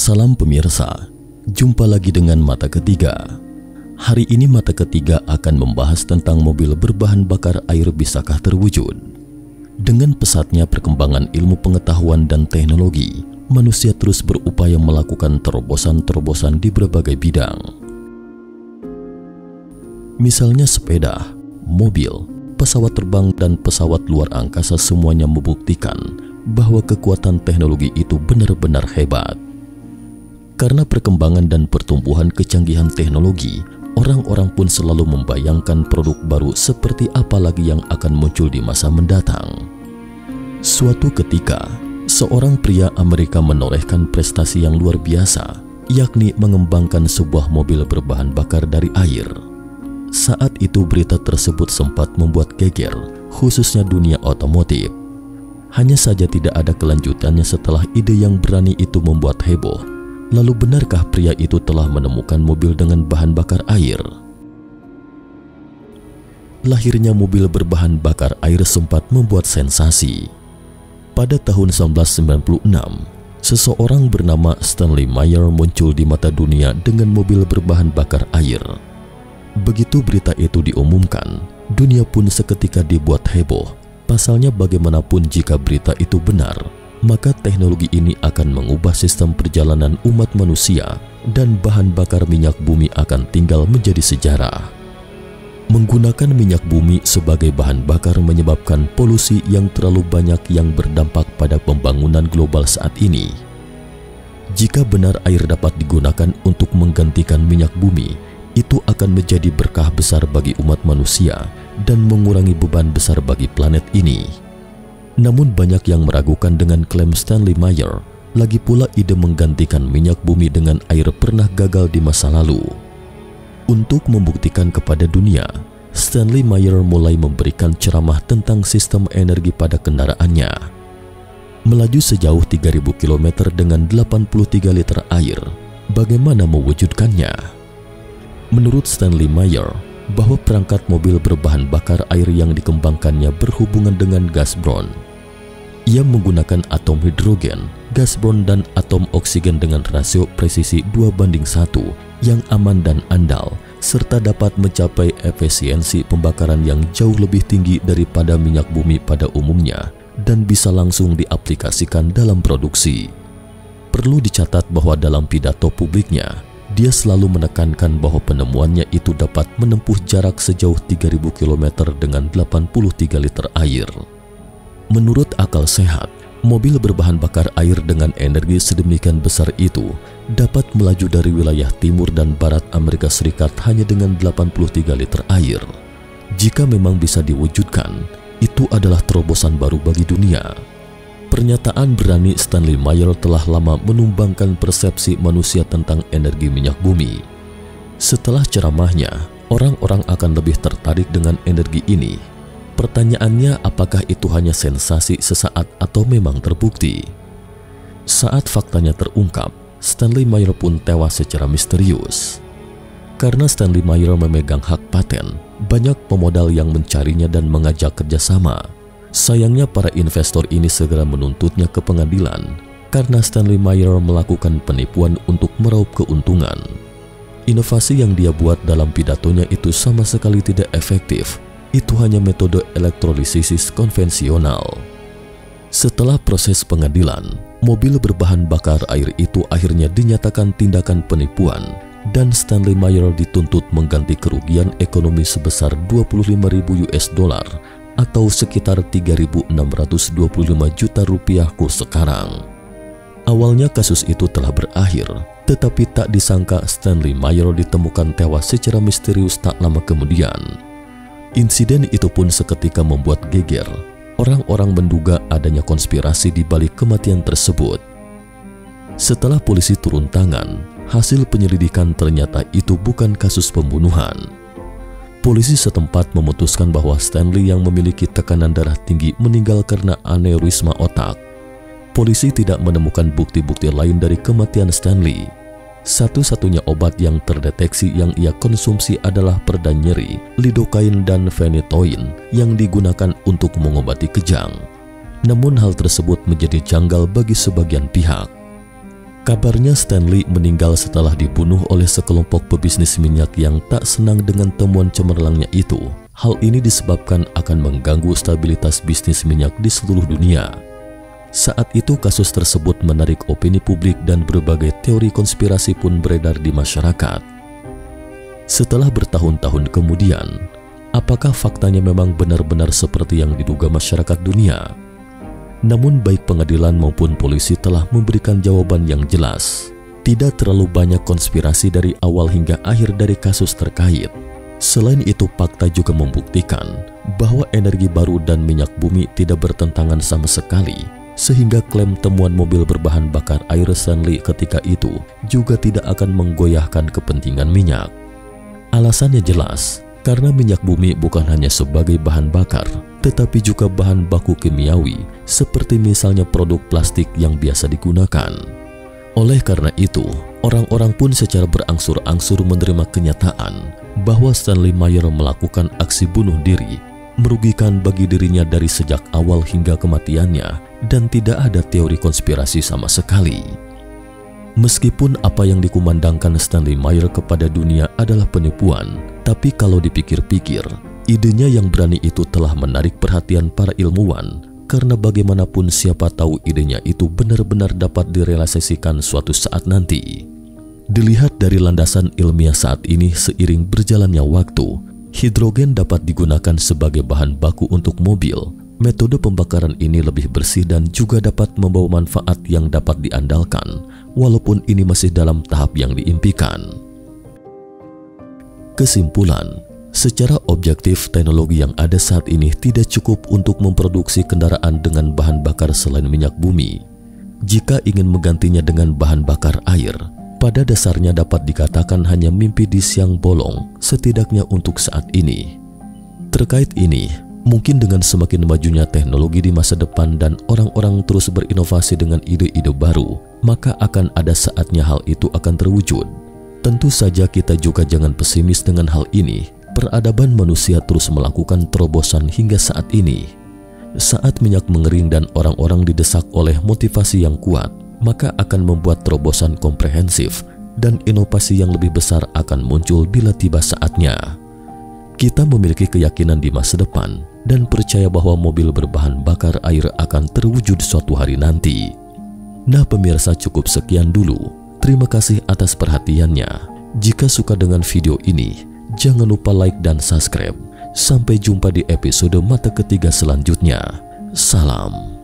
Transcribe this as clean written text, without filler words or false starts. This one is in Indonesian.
Salam pemirsa, jumpa lagi dengan Mata Ketiga. Hari ini Mata Ketiga akan membahas tentang mobil berbahan bakar air bisakah terwujud. Dengan pesatnya perkembangan ilmu pengetahuan dan teknologi, manusia terus berupaya melakukan terobosan-terobosan di berbagai bidang. Misalnya sepeda, mobil, pesawat terbang, dan pesawat luar angkasa semuanya membuktikan bahwa kekuatan teknologi itu benar-benar hebat. Karena perkembangan dan pertumbuhan kecanggihan teknologi, orang-orang pun selalu membayangkan produk baru seperti apa lagi yang akan muncul di masa mendatang. Suatu ketika, seorang pria Amerika menorehkan prestasi yang luar biasa, yakni mengembangkan sebuah mobil berbahan bakar dari air. Saat itu berita tersebut sempat membuat geger, khususnya dunia otomotif. Hanya saja tidak ada kelanjutannya setelah ide yang berani itu membuat heboh. Lalu benarkah pria itu telah menemukan mobil dengan bahan bakar air? Lahirnya mobil berbahan bakar air sempat membuat sensasi. Pada tahun 1996, seseorang bernama Stanley Meyer muncul di mata dunia dengan mobil berbahan bakar air. Begitu berita itu diumumkan, dunia pun seketika dibuat heboh. Pasalnya bagaimanapun jika berita itu benar, maka teknologi ini akan mengubah sistem perjalanan umat manusia dan bahan bakar minyak bumi akan tinggal menjadi sejarah. Menggunakan minyak bumi sebagai bahan bakar menyebabkan polusi yang terlalu banyak yang berdampak pada pembangunan global saat ini. Jika benar air dapat digunakan untuk menggantikan minyak bumi, itu akan menjadi berkah besar bagi umat manusia dan mengurangi beban besar bagi planet ini. Namun banyak yang meragukan dengan klaim Stanley Meyer. Lagi pula ide menggantikan minyak bumi dengan air pernah gagal di masa lalu. Untuk membuktikan kepada dunia, Stanley Meyer mulai memberikan ceramah tentang sistem energi pada kendaraannya. Melaju sejauh 3000 km dengan 83 liter air, bagaimana mewujudkannya? Menurut Stanley Meyer, bahwa perangkat mobil berbahan bakar air yang dikembangkannya berhubungan dengan gas brown. Ia menggunakan atom hidrogen, gas brown, dan atom oksigen dengan rasio presisi 2:1 yang aman dan andal, serta dapat mencapai efisiensi pembakaran yang jauh lebih tinggi daripada minyak bumi pada umumnya dan bisa langsung diaplikasikan dalam produksi. Perlu dicatat bahwa dalam pidato publiknya, dia selalu menekankan bahwa penemuannya itu dapat menempuh jarak sejauh 3000 km dengan 83 liter air. Menurut akal sehat, mobil berbahan bakar air dengan energi sedemikian besar itu dapat melaju dari wilayah timur dan barat Amerika Serikat hanya dengan 83 liter air. Jika memang bisa diwujudkan, itu adalah terobosan baru bagi dunia. Pernyataan berani Stanley Meyer telah lama menumbangkan persepsi manusia tentang energi minyak bumi. Setelah ceramahnya, orang-orang akan lebih tertarik dengan energi ini. Pertanyaannya, apakah itu hanya sensasi sesaat atau memang terbukti? Saat faktanya terungkap, Stanley Meyer pun tewas secara misterius. Karena Stanley Meyer memegang hak paten, banyak pemodal yang mencarinya dan mengajak kerjasama. Sayangnya para investor ini segera menuntutnya ke pengadilan karena Stanley Meyer melakukan penipuan untuk meraup keuntungan. Inovasi yang dia buat dalam pidatonya itu sama sekali tidak efektif. Itu hanya metode elektrolisis konvensional. Setelah proses pengadilan, mobil berbahan bakar air itu akhirnya dinyatakan tindakan penipuan dan Stanley Meyer dituntut mengganti kerugian ekonomi sebesar $25.000 atau sekitar 3.625 juta rupiah kurs sekarang. Awalnya kasus itu telah berakhir, tetapi tak disangka Stanley Meyer ditemukan tewas secara misterius tak lama kemudian. Insiden itu pun seketika membuat geger. Orang-orang menduga adanya konspirasi di balik kematian tersebut. Setelah polisi turun tangan, hasil penyelidikan ternyata itu bukan kasus pembunuhan. Polisi setempat memutuskan bahwa Stanley yang memiliki tekanan darah tinggi meninggal karena aneurisma otak. Polisi tidak menemukan bukti-bukti lain dari kematian Stanley. Satu-satunya obat yang terdeteksi yang ia konsumsi adalah pereda nyeri, lidocaine dan phenytoin yang digunakan untuk mengobati kejang. Namun hal tersebut menjadi janggal bagi sebagian pihak. Kabarnya Stanley meninggal setelah dibunuh oleh sekelompok pebisnis minyak yang tak senang dengan temuan cemerlangnya itu. Hal ini disebabkan akan mengganggu stabilitas bisnis minyak di seluruh dunia. Saat itu kasus tersebut menarik opini publik dan berbagai teori konspirasi pun beredar di masyarakat. Setelah bertahun-tahun kemudian, apakah faktanya memang benar-benar seperti yang diduga masyarakat dunia? Namun baik pengadilan maupun polisi telah memberikan jawaban yang jelas. Tidak terlalu banyak konspirasi dari awal hingga akhir dari kasus terkait. Selain itu, fakta juga membuktikan bahwa energi baru dan minyak bumi tidak bertentangan sama sekali, sehingga klaim temuan mobil berbahan bakar air Stanley ketika itu juga tidak akan menggoyahkan kepentingan minyak. Alasannya jelas, karena minyak bumi bukan hanya sebagai bahan bakar, tetapi juga bahan baku kimiawi, seperti misalnya produk plastik yang biasa digunakan. Oleh karena itu, orang-orang pun secara berangsur-angsur menerima kenyataan bahwa Stanley Meyer melakukan aksi bunuh diri, merugikan bagi dirinya dari sejak awal hingga kematiannya, dan tidak ada teori konspirasi sama sekali. Meskipun apa yang dikumandangkan Stanley Meyer kepada dunia adalah penipuan, tapi kalau dipikir-pikir, idenya yang berani itu telah menarik perhatian para ilmuwan, karena bagaimanapun siapa tahu idenya itu benar-benar dapat direalisasikan suatu saat nanti. Dilihat dari landasan ilmiah saat ini, seiring berjalannya waktu, hidrogen dapat digunakan sebagai bahan baku untuk mobil. Metode pembakaran ini lebih bersih dan juga dapat membawa manfaat yang dapat diandalkan, walaupun ini masih dalam tahap yang diimpikan. Kesimpulan, secara objektif teknologi yang ada saat ini tidak cukup untuk memproduksi kendaraan dengan bahan bakar selain minyak bumi. Jika ingin menggantinya dengan bahan bakar air, pada dasarnya dapat dikatakan hanya mimpi di siang bolong, setidaknya untuk saat ini. Terkait ini, mungkin dengan semakin majunya teknologi di masa depan dan orang-orang terus berinovasi dengan ide-ide baru, maka akan ada saatnya hal itu akan terwujud. Tentu saja kita juga jangan pesimis dengan hal ini. Peradaban manusia terus melakukan terobosan hingga saat ini. Saat minyak mengering dan orang-orang didesak oleh motivasi yang kuat, maka akan membuat terobosan komprehensif dan inovasi yang lebih besar akan muncul bila tiba saatnya. Kita memiliki keyakinan di masa depan dan percaya bahwa mobil berbahan bakar air akan terwujud suatu hari nanti. Nah pemirsa, cukup sekian dulu. Terima kasih atas perhatiannya. Jika suka dengan video ini, jangan lupa like dan subscribe. Sampai jumpa di episode mata ketiga selanjutnya. Salam.